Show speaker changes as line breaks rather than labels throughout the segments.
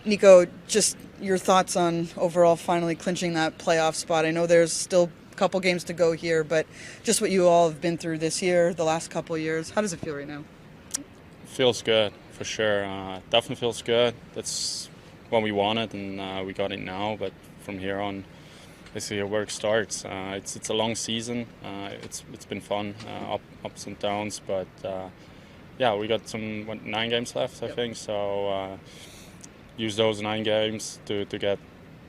Nico, just your thoughts on overall finally clinching that playoff spot. I know there's still a couple games to go here, but just what you all have been through this year, the last couple of years, how does it feel right now?
Feels good, for sure. Definitely feels good. That's what we wanted, and we got it now. But from here on, basically, work starts. It's a long season. It's been fun, ups and downs. But yeah, we got 9 games left, I think. So use those 9 games to get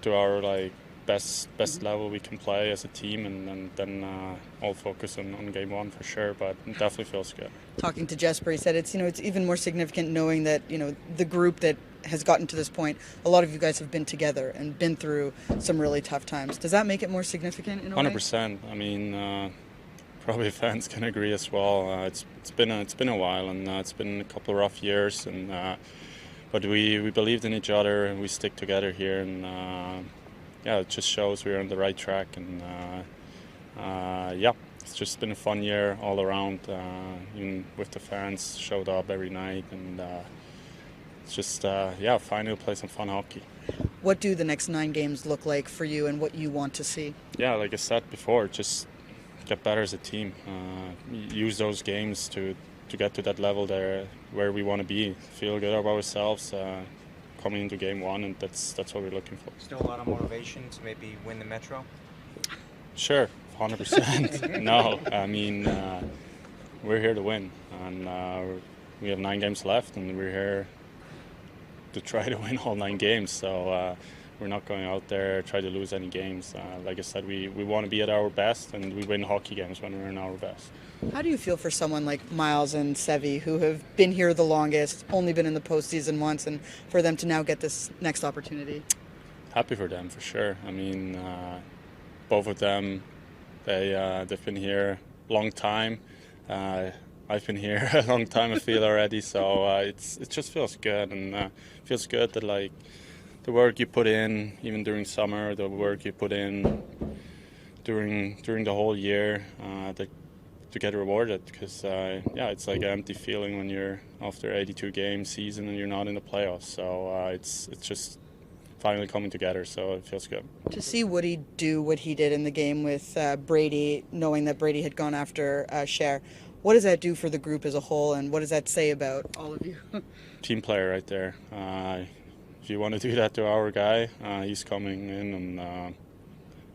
to our best level we can play as a team, and then all focus on game 1 for sure. But it definitely feels good.
Talking to Jesper, he said it's even more significant knowing that the group that has gotten to this point, a lot of you guys have been together and been through some really tough times. Does that make it more significant in a way?
100%. I mean, probably fans can agree as well. It's been a while, and it's been a couple of rough years, and but we believed in each other and we stick together here, and yeah, it just shows we're on the right track, and yeah, it's just been a fun year all around. Even with the fans showed up every night, and it's just yeah, finally play some fun hockey.
What do the next 9 games look like for you, and what you want to see? Yeah,
like I said before, just get better as a team. Use those games to get to that level there where we want to be. Feel good about ourselves coming into game 1, and that's what we're looking for.
Still a lot of motivation to maybe win the Metro?
Sure, 100%. No, I mean, we're here to win, and we have 9 games left, and we're here to try to win all 9 games. So we're not going out there try to lose any games. Like I said, we want to be at our best, and we win hockey games when we're in our best.
How do you feel for someone like Miles and Sevi, who have been here the longest, only been in the postseason once, and for them to now get this next opportunity?
Happy for them, for sure. I mean, both of them, they've been here a long time. I've been here a long time, I feel already. So it just feels good, and feels good that like the work you put in, even during summer, the work you put in during the whole year, to get rewarded. Because yeah, it's like an empty feeling when you're after 82 game season and you're not in the playoffs. So it's just finally coming together, so it feels good.
To see Woody do what he did in the game with Brady, knowing that Brady had gone after Cher, what does that do for the group as a whole, and what does that say about all of you?
Team player right there. If you want to do that to our guy, he's coming in, and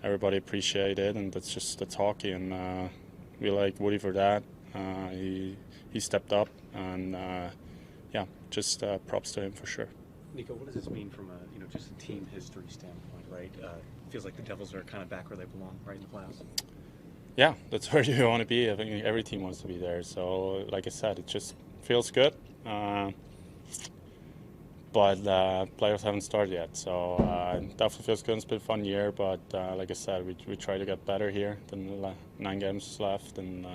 everybody appreciate it, and that's hockey, and we like Woody for that. He stepped up, and yeah, just props to him for sure.
Nico, what does this mean from a just a team history standpoint, right? It feels like the Devils are kind of back where they belong, right in the playoffs.
Yeah, that's where you want to be. I think every team wants to be there. So, like I said, it just feels good. But playoffs haven't started yet, so it definitely feels good. It's been a fun year, but like I said, we try to get better here than the 9 games left, and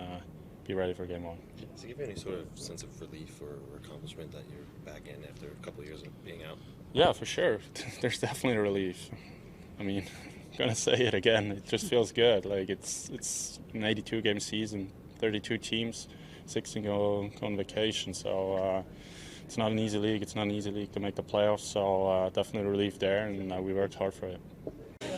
be ready for game 1.
Does it give you any sort of sense of relief or accomplishment that you're back in after a couple of years of being out?
Yeah, for sure. There's definitely relief. I mean, I'm gonna say it again. It just feels good. Like it's an 82 game season, 32 teams, 16 go on vacation. So it's not an easy league. It's not an easy league to make the playoffs. So definitely relief there, and we worked hard for it.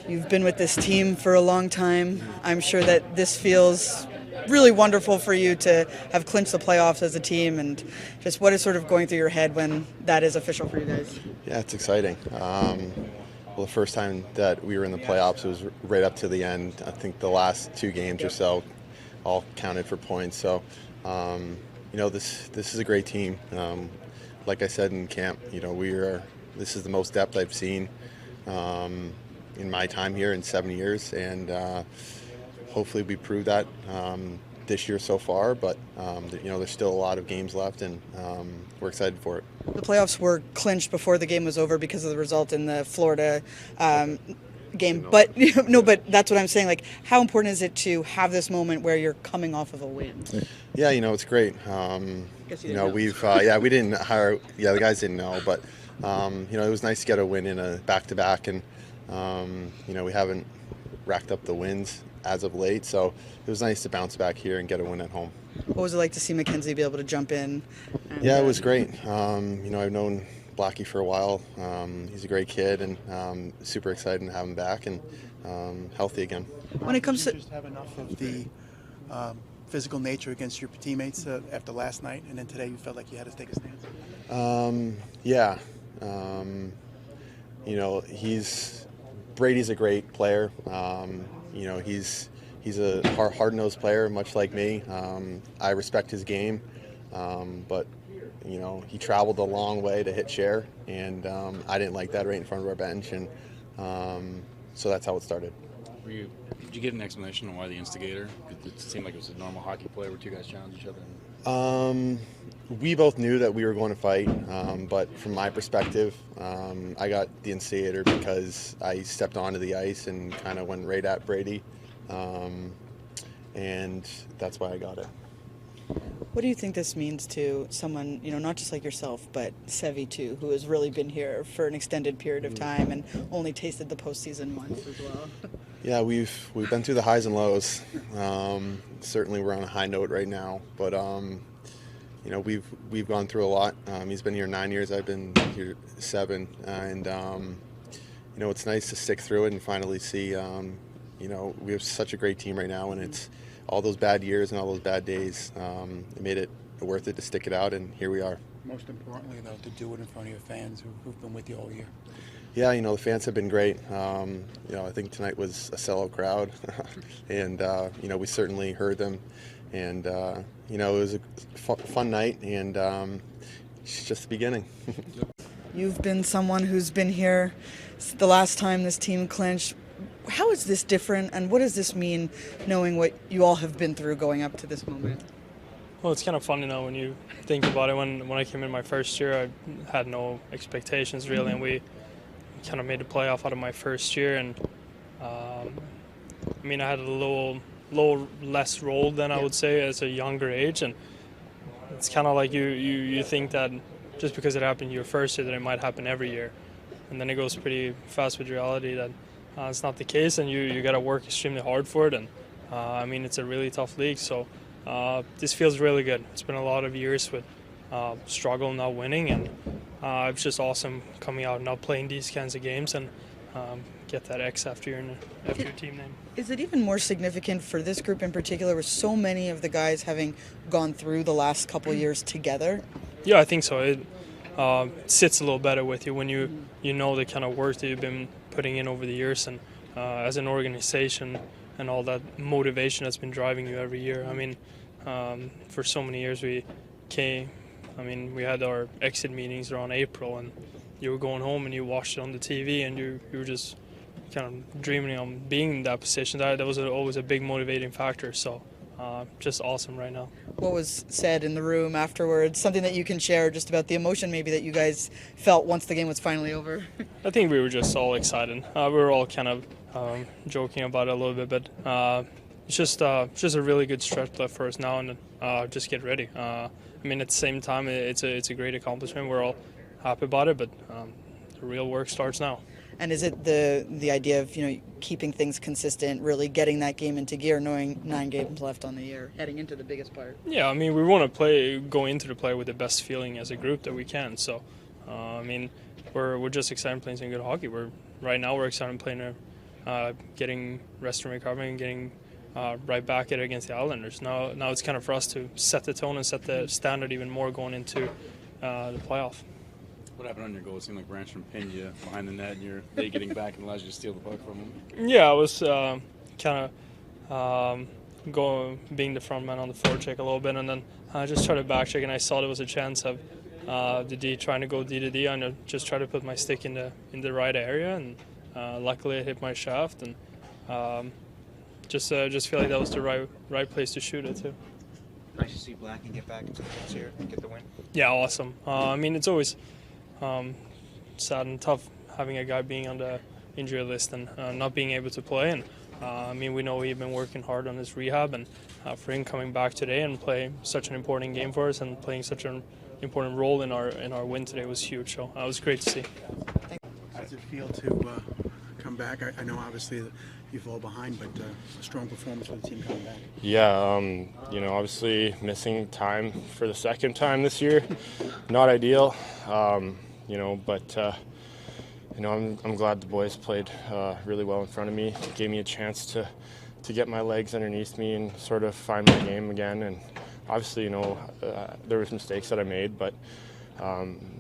You've been with this team for a long time. I'm sure that this feels really wonderful for you to have clinched the playoffs as a team, and just what is sort of going through your head when that is official for you guys?
Yeah, it's exciting. Well, the first time that we were in the playoffs, it was right up to the end. I think the last 2 games or so all counted for points. So, this is a great team. Like I said in camp, this is the most depth I've seen in my time here in 7 years, and hopefully we prove that this year so far. But there's still a lot of games left, and we're excited for it.
The playoffs were clinched before the game was over because of the result in the Florida game. But but that's what I'm saying. Like, how important is it to have this moment where you're coming off of a win?
Yeah, it's great. We've we didn't hire. Yeah, the guys didn't know, but it was nice to get a win in a back-to-back, and we haven't racked up the wins as of late, so it was nice to bounce back here and get a win at home.
What was it like to see Mackenzie be able to jump in?
Yeah, it was great. I've known Blackie for a while. He's a great kid, and super excited to have him back and healthy again.
When it comes to just have enough of the physical nature against your teammates after last night, and then today you felt like you had to take a stance?
Yeah. You know, Brady's a great player. You know, he's a hard-nosed player, much like me. I respect his game, but you know, he traveled a long way to hit share, and I didn't like that right in front of our bench, and so that's how it started.
Did you get an explanation on why the instigator? It seemed like it was a normal hockey play where two guys challenged each other.
We both knew that we were going to fight, but from my perspective, I got the instigator because I stepped onto the ice and kind of went right at Brady, and that's why I got it.
What do you think this means to someone, you know, not just like yourself, but Sevi too, who has really been here for an extended period of time and only tasted the postseason once as well?
Yeah, we've been through the highs and lows. Certainly, we're on a high note right now, but you know, we've gone through a lot. He's been here 9 years. I've been here 7, and you know, it's nice to stick through it and finally see. You know, we have such a great team right now, and it's all those bad years and all those bad days. It made it worth it to stick it out, and here we are.
Most importantly, though, to do it in front of your fans who've been with you all year.
Yeah, you know, the fans have been great. You know, I think tonight was a sellout crowd, and you know, we certainly heard them, and you know, it was a fun night, and it's just the beginning.
You've been someone who's been here the last time this team clinched. How is this different, and what does this mean, knowing what you all have been through going up to this moment?
Well, it's kind of fun to know when you think about it. When I came in my first year, I had no expectations really, and we kind of made the playoff out of my first year. And I mean, I had a little less role than I would say as a younger age, and it's kind of like you think that just because it happened your first year, that it might happen every year, and then it goes pretty fast with reality that it's not the case, and you got to work extremely hard for it. And I mean, it's a really tough league, so this feels really good. It's been a lot of years with struggle, not winning, and it's just awesome coming out and not playing these kinds of games and get that X after your team name.
Is it even more significant for this group in particular, with so many of the guys having gone through the last couple years together?
Yeah, I think so. It sits a little better with you when you know the kind of work that you've been putting in over the years, and as an organization and all that motivation that's been driving you every year. I mean, for so many years we had our exit meetings around April, and you were going home and you watched it on the TV, and you were just kind of dreaming on being in that position. That was always a big motivating factor. So just awesome right now.
What was said in the room afterwards? Something that you can share just about the emotion maybe that you guys felt once the game was finally over?
I think we were just all excited. We were all kind of joking about it a little bit, but it's just a really good stretch left for us now, and just get ready. I mean, at the same time, it's a great accomplishment. We're all happy about it, but the real work starts now.
And is it the idea of, you know, keeping things consistent, really getting that game into gear, knowing 9 games left on the year, heading into the biggest part?
Yeah, I mean, we want to go into the play with the best feeling as a group that we can. So, I mean, we're just excited playing some good hockey. Right now we're excited playing, getting rest and recovery and getting right back at it against the Islanders. Now it's kind of for us to set the tone and set the standard even more going into the playoff.
What happened on your goal? It seemed like Branstrom pinned you behind the net, and you're getting back and allows you to steal the puck from him.
Yeah, I was kind of being the front man on the forecheck a little bit, and then I just tried to back check, and I saw there was a chance of the D trying to go D to D. I just tried to put my stick in the right area, and luckily it hit my shaft, and just feel like that was the right place to shoot it too.
Nice to see Blackie get back into the mix here and get the win.
Yeah, awesome. I mean, it's always sad and tough having a guy being on the injury list and not being able to play. And I mean, we know he's been working hard on his rehab, and for him coming back today and play such an important game for us and playing such an important role in our win today was huge. So it was great to see.
How does it feel to come back? I know obviously you fall behind, but a strong performance for the team coming back.
Yeah, you know, obviously missing time for the second time this year, not ideal. But I'm glad the boys played really well in front of me. It gave me a chance to get my legs underneath me and sort of find my game again. And obviously, there was mistakes that I made, but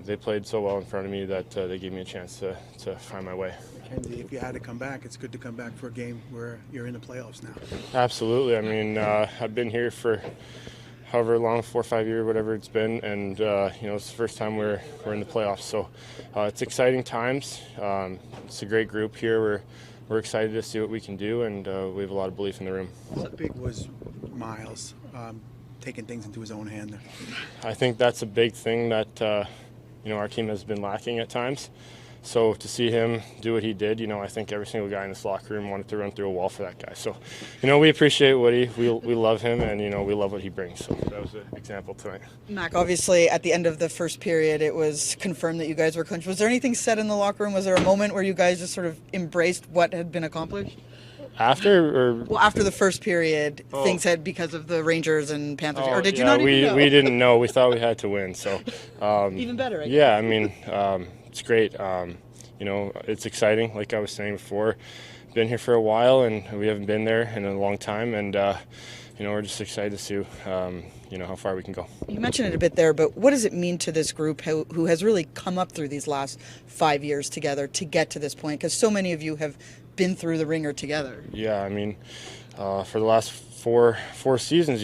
they played so well in front of me that they gave me a chance to find my way.
Mackenzie, if you had to come back, it's good to come back for a game where you're in the playoffs now.
Absolutely. I mean, I've been here for however long, 4 or 5 years, whatever it's been, and it's the first time we're in the playoffs. So it's exciting times. It's a great group here. We're excited to see what we can do, and we have a lot of belief in the room.
How big was Miles taking things into his own hand there?
I think that's a big thing that our team has been lacking at times. So to see him do what he did, I think every single guy in this locker room wanted to run through a wall for that guy. So, we appreciate Woody. We love him, and, we love what he brings. So that was an example tonight.
Mac, obviously, at the end of the first period, it was confirmed that you guys were clinched. Was there anything said in the locker room? Was there a moment where you guys just sort of embraced what had been accomplished?
After
the first period, things had because of the Rangers and Panthers. Or did you not even know?
We didn't know. We thought we had to win. So
even better, I guess.
Yeah, I mean, it's great. It's exciting. Like I was saying before, been here for a while, and we haven't been there in a long time. And we're just excited to see how far we can go.
You mentioned it a bit there, but what does it mean to this group who has really come up through these last 5 years together to get to this point? Because so many of you have been through the ringer together.
Yeah, I mean, for the last four seasons,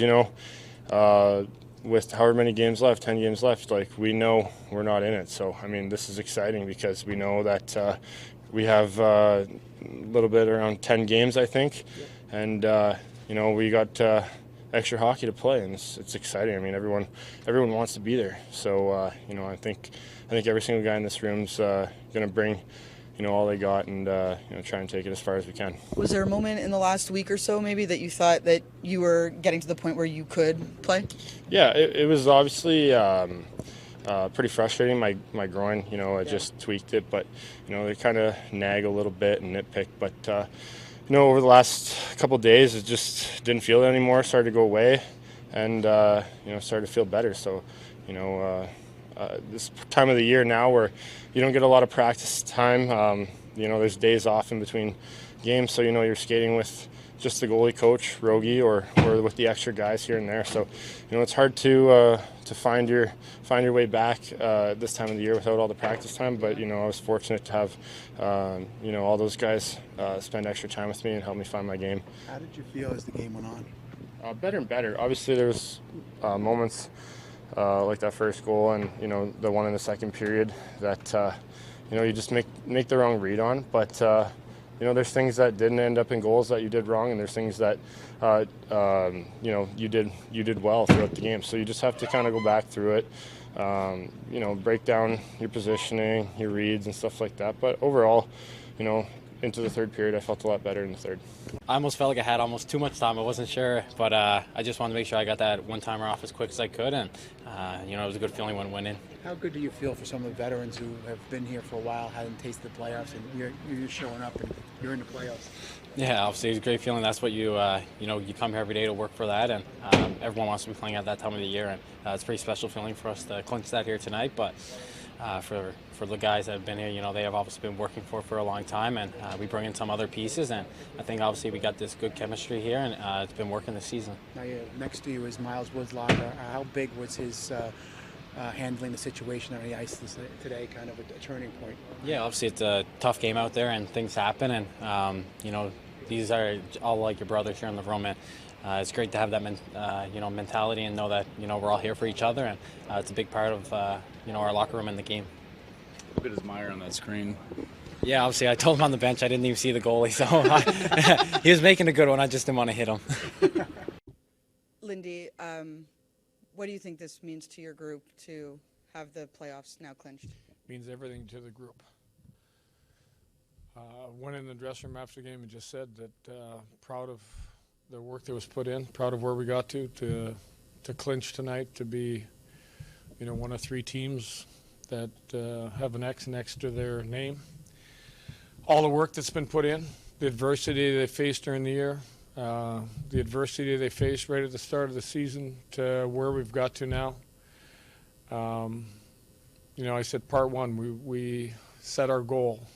with however many games left, 10 games left, we know we're not in it. So, I mean, this is exciting because we know that we have a little bit around 10 games, I think. And, we got extra hockey to play, and it's exciting. I mean, everyone wants to be there. So, I think every single guy in this room's going to bring all they got and try and take it as far as we can.
Was there a moment in the last week or so maybe that you thought that you were getting to the point where you could play?
Yeah, it was obviously pretty frustrating. My groin, I just tweaked it, but they kind of nag a little bit and nitpick. But over the last couple of days, it just didn't feel it anymore. Started to go away, and started to feel better. So this time of the year now where you don't get a lot of practice time. There's days off in between games, so you're skating with just the goalie coach, Rogie, or with the extra guys here and there. So it's hard to find your way back this time of the year without all the practice time. But I was fortunate to have all those guys spend extra time with me and help me find my game.
How did you feel as the game went on?
Better and better. Obviously, there was moments like that first goal and the one in the second period that you just make the wrong read on. But there's things that didn't end up in goals that you did wrong, and there's things that you did well throughout the game. So you just have to kind of go back through it, break down your positioning, your reads, and stuff like that. But overall, into the third period, I felt a lot better in the third.
I almost felt like I had almost too much time. I wasn't sure, but I just wanted to make sure I got that one-timer off as quick as I could, and it was a good feeling when winning.
How good do you feel for some of the veterans who have been here for a while, hadn't tasted the playoffs, and you're showing up and you're in the playoffs?
Yeah, obviously it's a great feeling. That's what you come here every day to work for that, and everyone wants to be playing at that time of the year, and it's a pretty special feeling for us to clinch that here tonight. But for the guys that have been here, they have obviously been working for a long time, and we bring in some other pieces, and I think obviously we got this good chemistry here, and it's been working this season.
Now, next to you is Miles Woodlocker. How big was his handling the situation on the ice today, kind of a turning point?
Yeah, obviously it's a tough game out there, and things happen, and these are all like your brothers here in the room, and it's great to have that mentality and know that we're all here for each other, and it's a big part of our locker room and the game.
What bit is Meyer on that screen?
Yeah, obviously I told him on the bench I didn't even see the goalie, so he was making a good one. I just didn't want to hit him.
Lindy, what do you think this means to your group to have the playoffs now clinched?
It means everything to the group. Went in the dressing room after the game and just said that proud of the work that was put in, proud of where we got to clinch tonight, to be one of 3 teams that have an X next to their name. All the work that's been put in, the adversity they faced during the year, the adversity they faced right at the start of the season to where we've got to now. I said part one, we set our goal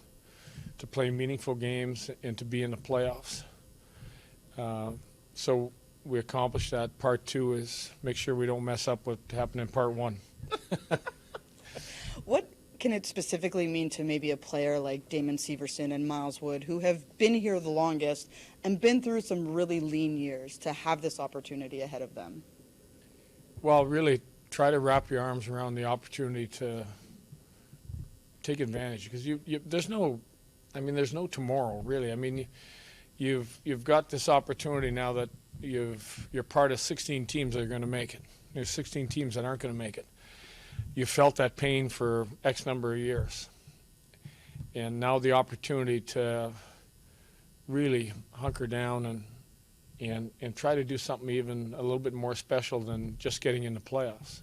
to play meaningful games and to be in the playoffs. So we accomplished that. Part two is make sure we don't mess up what happened in part one.
What can it specifically mean to maybe a player like Damon Severson and Miles Wood, who have been here the longest and been through some really lean years, to have this opportunity ahead of them?
Well, really try to wrap your arms around the opportunity to take advantage, because there's no tomorrow, really. I mean, you've got this opportunity now that you're part of 16 teams that are going to make it. There's 16 teams that aren't going to make it. You felt that pain for X number of years, and now the opportunity to really hunker down and try to do something even a little bit more special than just getting in the playoffs.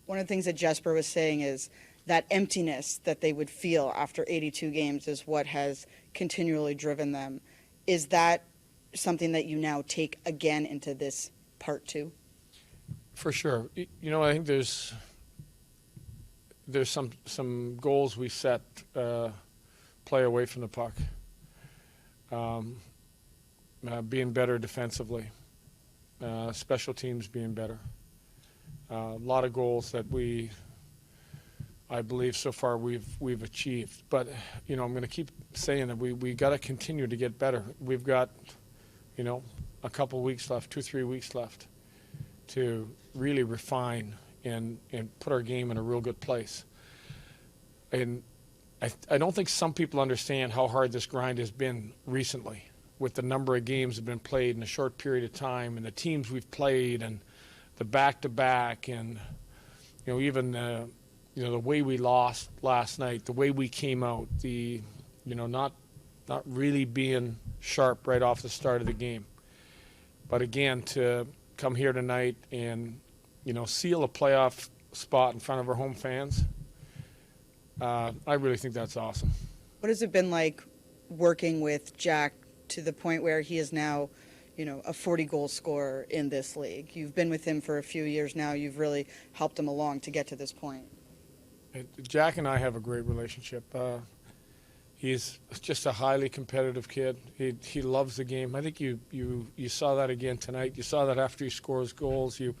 One of the things that Jesper was saying is that emptiness that they would feel after 82 games is what has continually driven them. Is that something that you now take again into this part two? For sure. I think there's some goals we set, play away from the puck, being better defensively, special teams being better. A lot of goals that I believe so far we've achieved. But I'm going to keep saying that we got to continue to get better. We've got a couple weeks left, 2-3 weeks left, to really refine and put our game in a real good place. And I don't think some people understand how hard this grind has been recently, with the number of games that have been played in a short period of time, and the teams we've played, and the back-to-back, and even the way we lost last night, the way we came out, not really being sharp right off the start of the game. But again, to come here tonight and seal a playoff spot in front of our home fans, I really think that's awesome. What has it been like working with Jack to the point where he is now, a 40-goal scorer in this league? You've been with him for a few years now. You've really helped him along to get to this point. Jack and I have a great relationship. He's just a highly competitive kid. He loves the game. I think you saw that again tonight. You saw that after he scores goals. You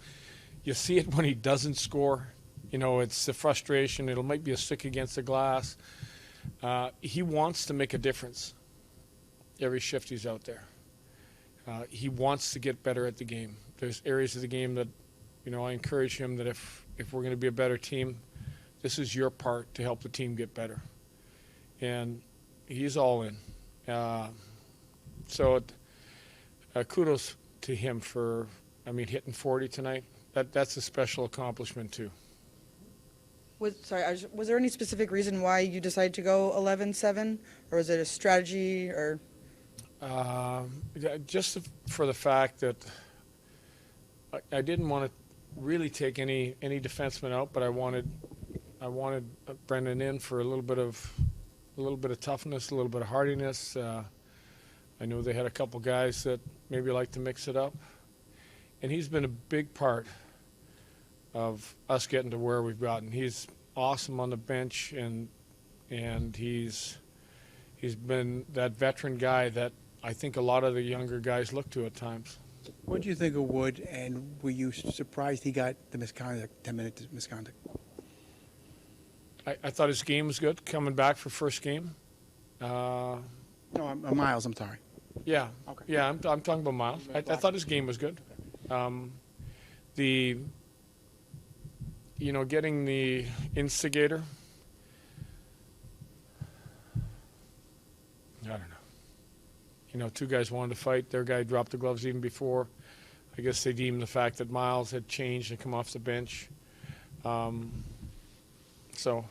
see it when he doesn't score. It's the frustration. It might be a stick against the glass. He wants to make a difference every shift he's out there. He wants to get better at the game. There's areas of the game that, I encourage him that if we're going to be a better team, this is your part to help the team get better. And he's all in. So kudos to him for, hitting 40 tonight. That's a special accomplishment too. Was there any specific reason why you decided to go 11-7, or was it a strategy, or? Just for the fact that I didn't want to really take any defenseman out, but I wanted Brendan in for a little bit of toughness, a little bit of hardiness. I know they had a couple guys that maybe like to mix it up, and he's been a big part of us getting to where we've gotten. He's awesome on the bench, and he's been that veteran guy that I think a lot of the younger guys look to at times.
What do you think of Wood, and were you surprised he got the misconduct, 10-minute misconduct?
I thought his game was good, coming back for first game.
No, Miles, I'm sorry.
Yeah,
okay.
Yeah, I'm talking about Miles. I thought his game was good. Getting the instigator, I don't know. Two guys wanted to fight. Their guy dropped the gloves even before. I guess they deemed the fact that Miles had changed and come off the bench. So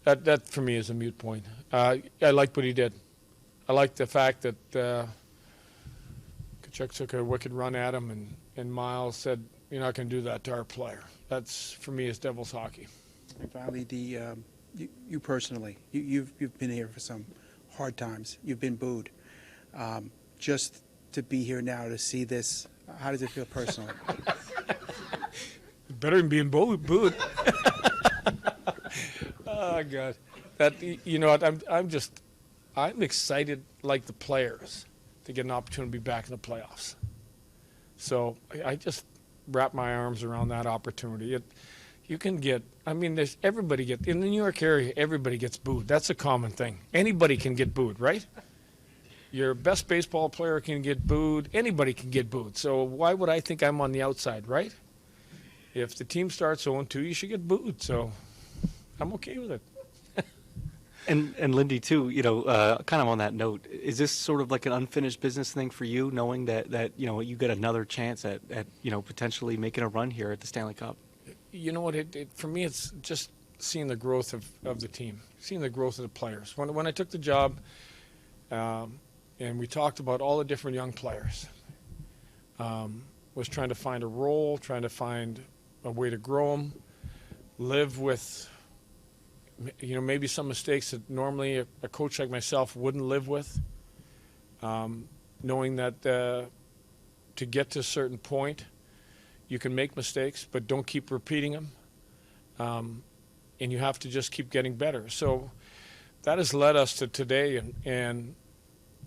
that for me is a moot point. I like what he did. I like the fact that Kachuk took a wicked run at him, and Miles said, "You're not going to do that to our player." That's, for me, is Devils hockey.
And finally, you personally, you've been here for some hard times. You've been booed. Just to be here now to see this, how does it feel personally?
Better than being booed. Oh God, that you know what? I'm excited like the players to get an opportunity to be back in the playoffs. So I just wrap my arms around that opportunity. You can get. I mean, everybody gets in the New York area. Everybody gets booed. That's a common thing. Anybody can get booed, right? Your best baseball player can get booed. Anybody can get booed. So why would I think I'm on the outside, right? If the team starts 0-2, you should get booed. So I'm okay with it.
And Lindy too, kind of on that note, is this sort of like an unfinished business thing for you, knowing that you get another chance at potentially making a run here at the Stanley Cup?
You know what? For me, it's just seeing the growth of the team, seeing the growth of the players. When I took the job, and we talked about all the different young players, was trying to find a role, trying to find a way to grow them, live with, maybe some mistakes that normally a coach like myself wouldn't live with, knowing that to get to a certain point, you can make mistakes, but don't keep repeating them, and you have to just keep getting better. So that has led us to today, and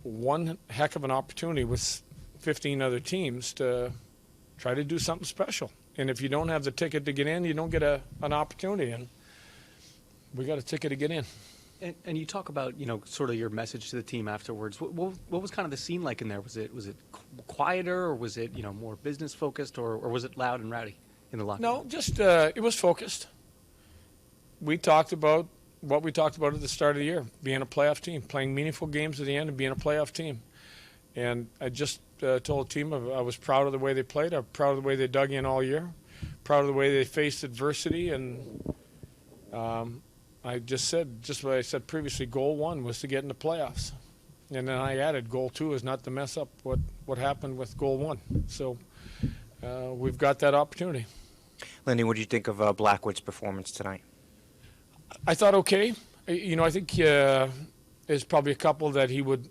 one heck of an opportunity with 15 other teams to try to do something special. And if you don't have the ticket to get in, you don't get an opportunity. And we got a ticket to get in.
And you talk about, sort of your message to the team afterwards. What was kind of the scene like in there? Was it quieter, or was it, more business focused, or was it loud and rowdy in the locker room?
No, just it was focused. We talked about what we talked about at the start of the year, being a playoff team, playing meaningful games at the end and being a playoff team. And I just told the team I was proud of the way they played. I'm proud of the way they dug in all year, proud of the way they faced adversity. And I just said, just what I said previously, goal one was to get in the playoffs. And then I added goal two is not to mess up what happened with goal one. So we've got that opportunity.
Lindy, what do you think of Blackwood's performance tonight?
I thought okay. I think there's probably a couple that he would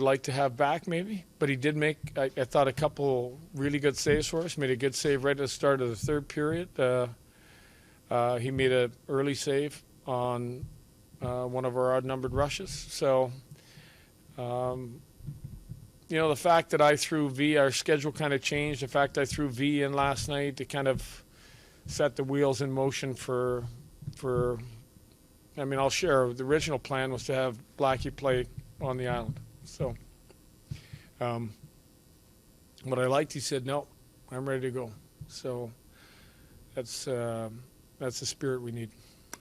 like to have back maybe, but he did make, I thought, a couple really good saves for us. Made a good save right at the start of the third period. He made an early save on one of our odd-numbered rushes. So, the fact that I threw V, our schedule kind of changed. The fact I threw V in last night to kind of set the wheels in motion for I'll share. The original plan was to have Blackie play on the island. So, what I liked, he said, no, I'm ready to go. So, that's the spirit we need.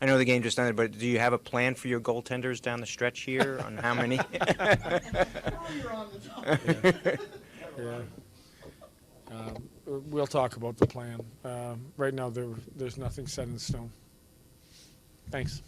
I know the game just ended, but do you have a plan for your goaltenders down the stretch here on how many?
Yeah. We'll talk about the plan. Right now, there's nothing set in stone. Thanks.